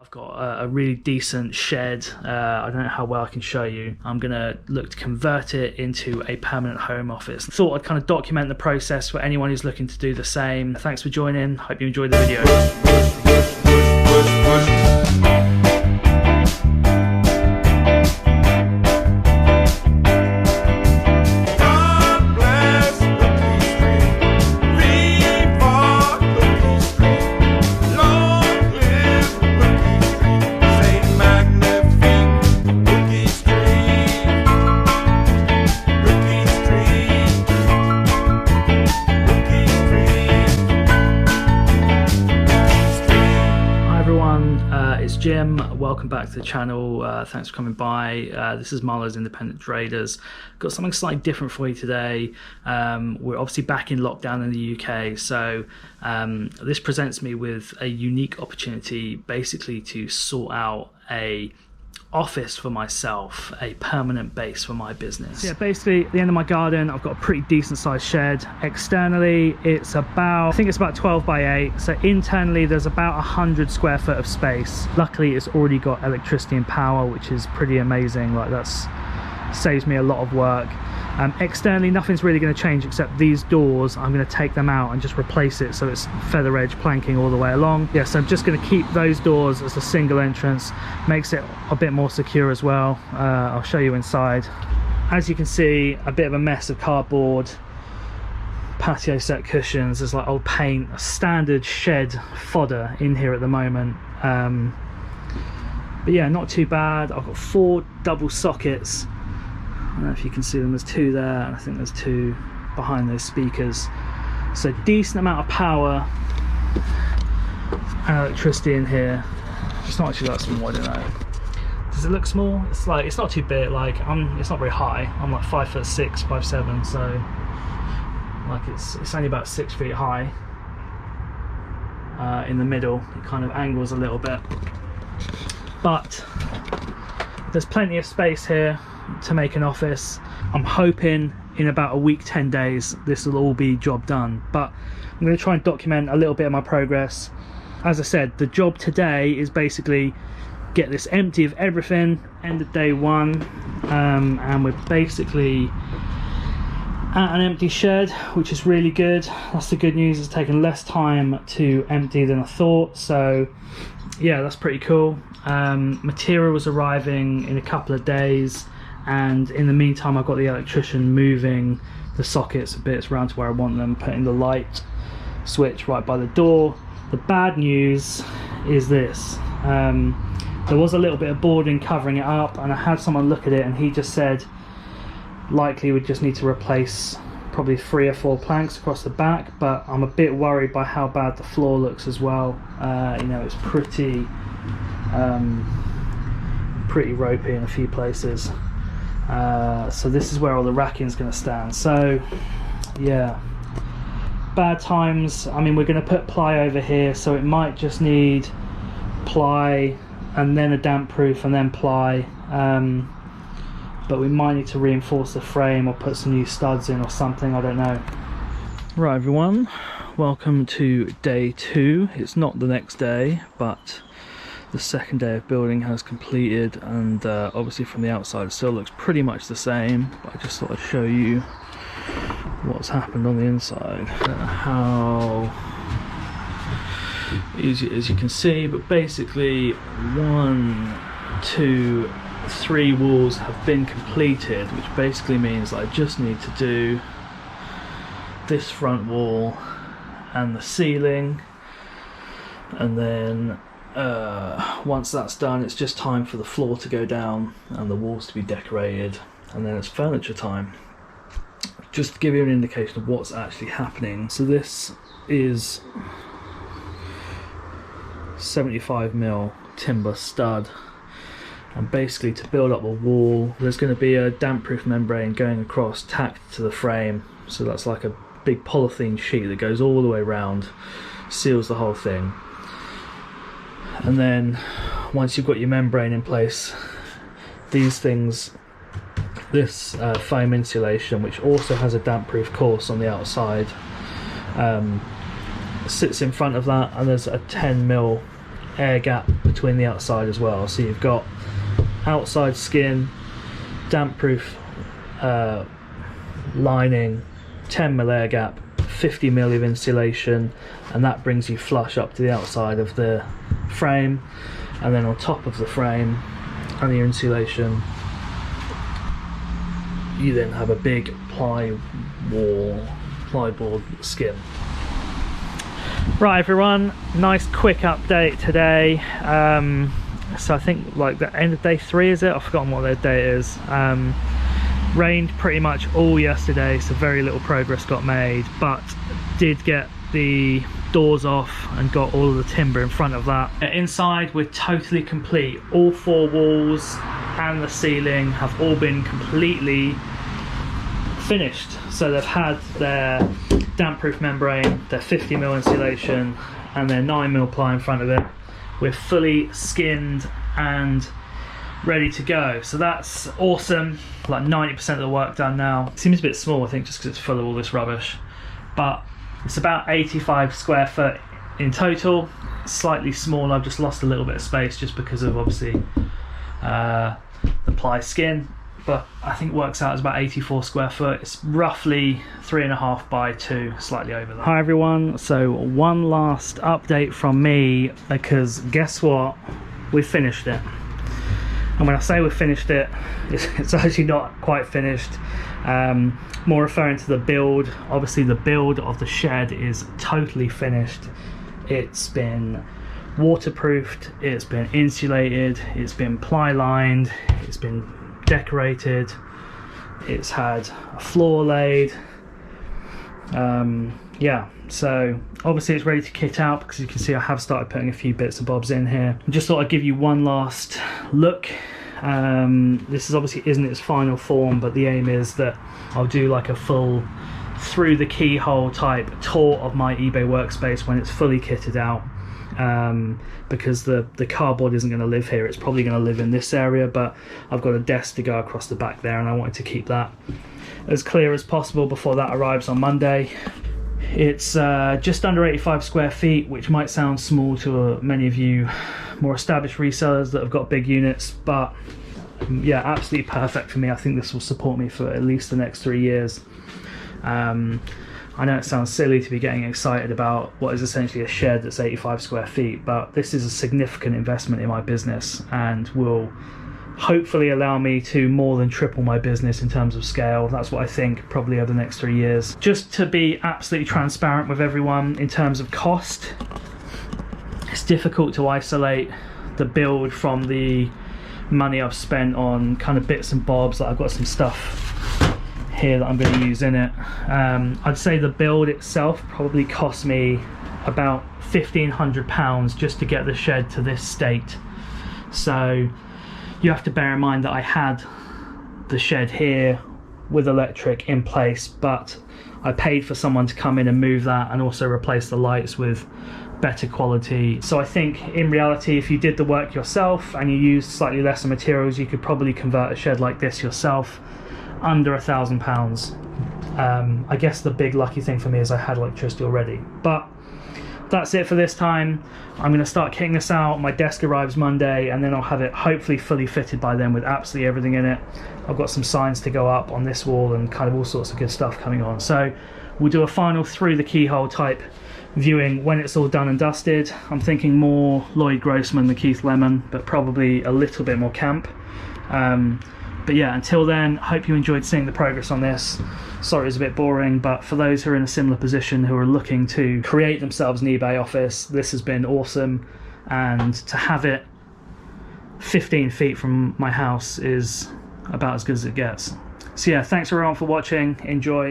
I've got a really decent shed. I don't know how well I can show you. I'm gonna look to convert it into a permanent home office. Thought I'd kind of document the process for anyone who's looking to do the same. Thanks for joining. Hope you enjoyed the video. Jim, welcome back to the channel. Thanks for coming by. This is Marlowe's Independent Traders. Got something slightly different for you today. We're obviously back in lockdown in the UK, so this presents me with a unique opportunity basically to sort out a office for myself, a permanent base for my business. Yeah, basically at the end of my garden I've got a pretty decent sized shed. Externally it's about, I think it's about 12 by 8, so internally there's about 100 square foot of space. Luckily it's already got electricity and power, which is pretty amazing. Like, that's saves me a lot of work. Externally nothing's really going to change except these doors. I'm going to take them out and just replace it so it's feather edge planking all the way along. Yes, I'm just going to keep those doors as a single entrance. Makes it a bit more secure as well. I'll show you inside. As you can see, a bit of a mess of cardboard, patio set cushions, there's like old paint, a standard shed fodder in here at the moment. But yeah, not too bad. I've got 4 double sockets. I don't know if you can see them, there's 2 there, and I think there's 2 behind those speakers. So decent amount of power and electricity in here. It's not actually that small, I don't know. Does it look small? It's like, it's not too big, like it's not very high. I'm like 5'6", 5'7", so like it's only about 6 feet high. In the middle, it kind of angles a little bit. But there's plenty of space here to make an office. I'm hoping in about a week, 10 days this will all be job done, but I'm going to try and document a little bit of my progress. As I said, the job today is basically get this empty of everything, end of day 1, and we're basically at an empty shed, which is really good. That's the good news. It's taken less time to empty than I thought, so yeah, that's pretty cool. Material was arriving in a couple of days, and in the meantime I've got the electrician moving the sockets a bit around to where I want them, putting the light switch right by the door. The bad news is this, there was a little bit of boarding covering it up, and I had someone look at it and he just said likely we just need to replace probably 3 or 4 planks across the back, but I'm a bit worried by how bad the floor looks as well. You know, it's pretty ropey in a few places. So this is where all the racking is going to stand. So yeah, bad times. I mean, we're going to put ply over here, so it might just need ply and then a damp proof and then ply, but we might need to reinforce the frame or put some new studs in or something, I don't know. Right everyone, welcome to day 2. It's not the next day, but the second day of building has completed, and obviously from the outside it still looks pretty much the same, but I just thought I'd show you what's happened on the inside. I don't know how easy as you can see, but basically 1, 2, 3 walls have been completed, which basically means that I just need to do this front wall and the ceiling, and then once that's done it's just time for the floor to go down and the walls to be decorated, and then it's furniture time. Just to give you an indication of what's actually happening, so this is 75mm timber stud, and basically to build up a wall there's going to be a damp proof membrane going across tacked to the frame, so that's like a big polythene sheet that goes all the way around, seals the whole thing. And then once you've got your membrane in place, these things, this foam insulation, which also has a damp proof course on the outside, sits in front of that, and there's a 10mm air gap between the outside as well. So you've got outside skin, damp proof lining, 10mm air gap, 50mm of insulation, and that brings you flush up to the outside of the frame. And then on top of the frame and the insulation, you then have a big plyboard skin. Right everyone, nice quick update today. So I think like the end of day 3, is it? I've forgotten what their day is. Rained pretty much all yesterday, so very little progress got made, but did get the doors off and got all of the timber in front of that. Inside we're totally complete. All 4 walls and the ceiling have all been completely finished. So they've had their damp proof membrane, their 50mm insulation and their 9mm ply in front of it. We're fully skinned and ready to go, so that's awesome. Like 90% of the work done now. It seems a bit small, I think, just because it's full of all this rubbish, but it's about 85 square foot in total. Slightly small, I've just lost a little bit of space just because of obviously the ply skin, but I think it works out as about 84 square foot. It's roughly 3.5 by 2, slightly over that. Hi everyone, so one last update from me, because guess what, we finished it. And when I say we finished it, it's actually not quite finished. More referring to the build. Obviously the build of the shed is totally finished. It's been waterproofed, it's been insulated, it's been ply lined, it's been decorated, it's had a floor laid. Yeah, so obviously it's ready to kit out, because you can see I have started putting a few bits and bobs in here. I just thought I'd give you one last look. This is obviously isn't its final form, but the aim is that I'll do like a full through the keyhole type tour of my eBay workspace when it's fully kitted out, because the cardboard isn't going to live here. It's probably going to live in this area, but I've got a desk to go across the back there, and I wanted to keep that as clear as possible before that arrives on Monday. It's just under 85 square feet, which might sound small to many of you more established resellers that have got big units, but yeah, absolutely perfect for me. I think this will support me for at least the next 3 years. I know it sounds silly to be getting excited about what is essentially a shed that's 85 square feet, but this is a significant investment in my business and will hopefully allow me to more than triple my business in terms of scale. That's what I think, probably over the next 3 years. Just to be absolutely transparent with everyone in terms of cost, it's difficult to isolate the build from the money I've spent on kind of bits and bobs. Like I've got some stuff here that I'm going to use in it. I'd say the build itself probably cost me about £1,500 just to get the shed to this state. So you have to bear in mind that I had the shed here with electric in place, but I paid for someone to come in and move that and also replace the lights with better quality. So I think in reality, if you did the work yourself and you used slightly lesser materials, you could probably convert a shed like this yourself under £1,000. I guess the big lucky thing for me is I had electricity already. But that's it for this time. I'm going to start kitting this out. My desk arrives Monday, and then I'll have it hopefully fully fitted by then with absolutely everything in it. I've got some signs to go up on this wall and kind of all sorts of good stuff coming on. So we'll do a final through the keyhole type viewing when it's all done and dusted. I'm thinking more Lloyd Grossman than Keith Lemon, but probably a little bit more camp. But yeah, until then, hope you enjoyed seeing the progress on this. Sorry it's a bit boring, but for those who are in a similar position who are looking to create themselves an eBay office, this has been awesome. And to have it 15 feet from my house is about as good as it gets. So yeah, thanks everyone for watching. Enjoy.